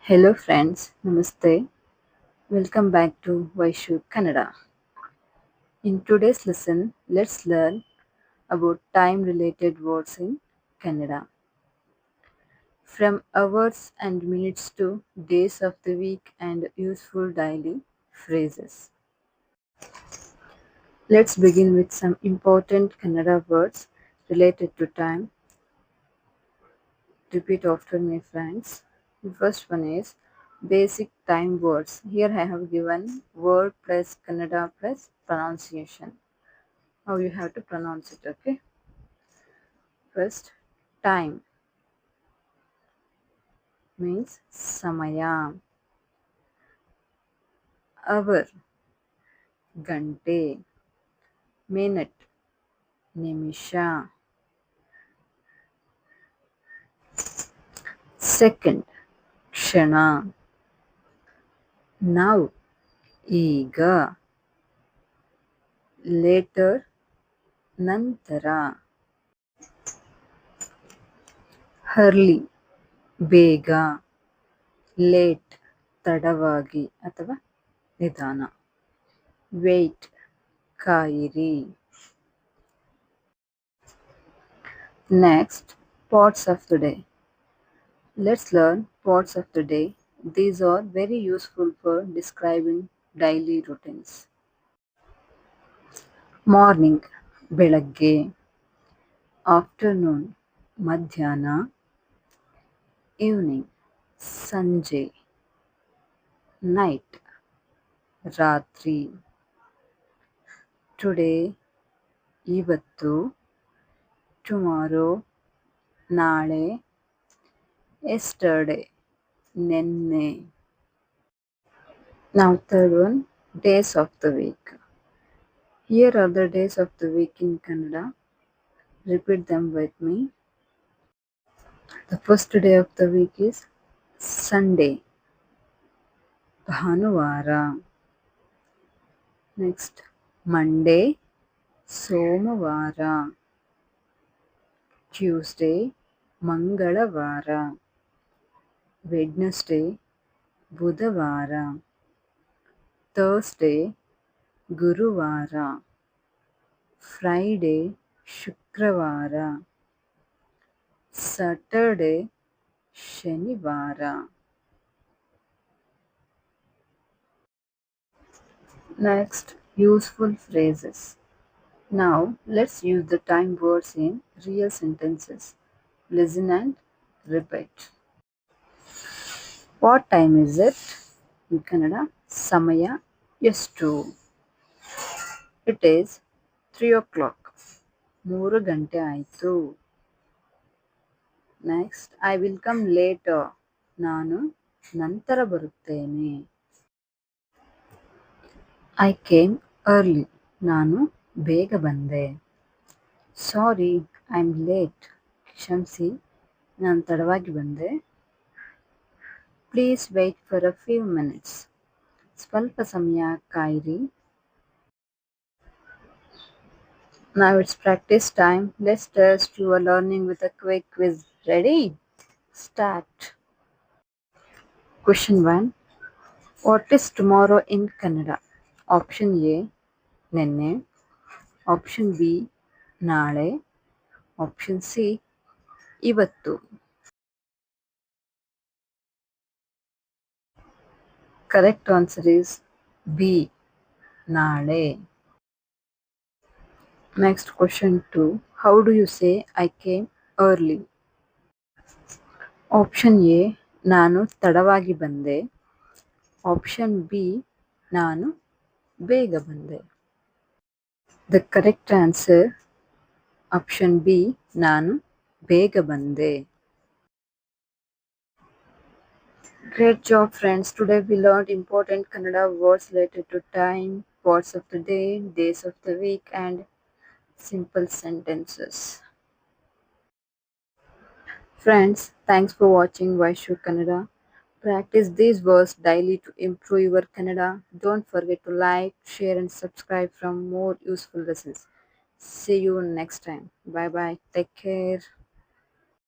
Hello friends, Namaste. Welcome back to Vaishu Kannada. In today's lesson, let's learn about time related words in Kannada. From hours and minutes to days of the week and useful daily phrases. Let's begin with some important Kannada words related to time. Repeat after me, friends. The first one is basic time words. Here I have given word plus Kannada plus pronunciation. How you have to pronounce it, okay? First, time means samaya. Hour, gante. Minute, nimisha. Second, ಕ್ಷಣ. Now, ಈಗ. Later, ನಂತರ. Early, ಬೇಗ. Late, ತಡವಾಗಿ ಅಥವಾ ನಿಧಾನ. Wait, ಕಾಯಿರಿ. Next, parts of the day. Let's learn parts of the day. These are very useful for describing daily routines. Morning, ಬೆಳಗ್ಗೆ. Afternoon, ಮಧ್ಯಾಹ್ನ. Evening, ಸಂಜೆ. Night, ರಾತ್ರಿ. Today, ಇವತ್ತು. Tomorrow, ನಾಳೆ. Yesterday, ನಿನ್ನೆ. Now third one, days of the week. Here are the days of the week in Kannada. Repeat them with me. The first day of the week is Sunday, ಭಾನುವಾರ. Next, Monday, ಸೋಮವಾರ. Tuesday, ಮಂಗಳವಾರ. Wednesday, ಬುಧವಾರ. Thursday, ಗುರುವಾರ. Friday, ಶುಕ್ರವಾರ. Saturday, ಶನಿವಾರ. Next, useful phrases. Now, let's use the time words in real sentences. Listen and repeat. What time is it? In Kannada, ಸಮಯ ಎಷ್ಟು? It is 3 o'clock. 3 ಗಂಟೆ ಆಯಿತು. Next, I will come later. ನಾನು ನಂತರ ಬರುತ್ತೇನೆ. I came early. ನಾನು ಬೇಗ ಬಂದೆ. Sorry, I'm late. ಕ್ಷಮಿಸಿ, ನಾನು ತಡವಾಗಿ ಬಂದೆ. Please wait for a few minutes. ಸ್ವಲ್ಪ ಸಮಯ ಕಾಯಿರಿ. Now it's practice time. Let's test your learning with a quick quiz. Ready? Start. Question 1. What is tomorrow in Kannada? Option A, ನಿನ್ನೆ. Option B, ನಾಳೆ. Option C, ಇವತ್ತು. Correct answer is B, ನಾಳೆ. Next, question 2. How do you say I came early? Option A, ನಾನು ತಡವಾಗಿ ಬಂದೆ. Option B, ನಾನು ಬೇಗ ಬಂದೆ. The correct answer, option B, ನಾನು ಬೇಗ ಬಂದೆ. Great job, friends. Today we learned important Kannada words related to time, parts of the day, days of the week, and simple sentences. Friends, thanks for watching Vaishu Kannada. Practice these words daily to improve your Kannada. Don't forget to like, share, and subscribe for more useful lessons. See you next time. Bye bye. Take care.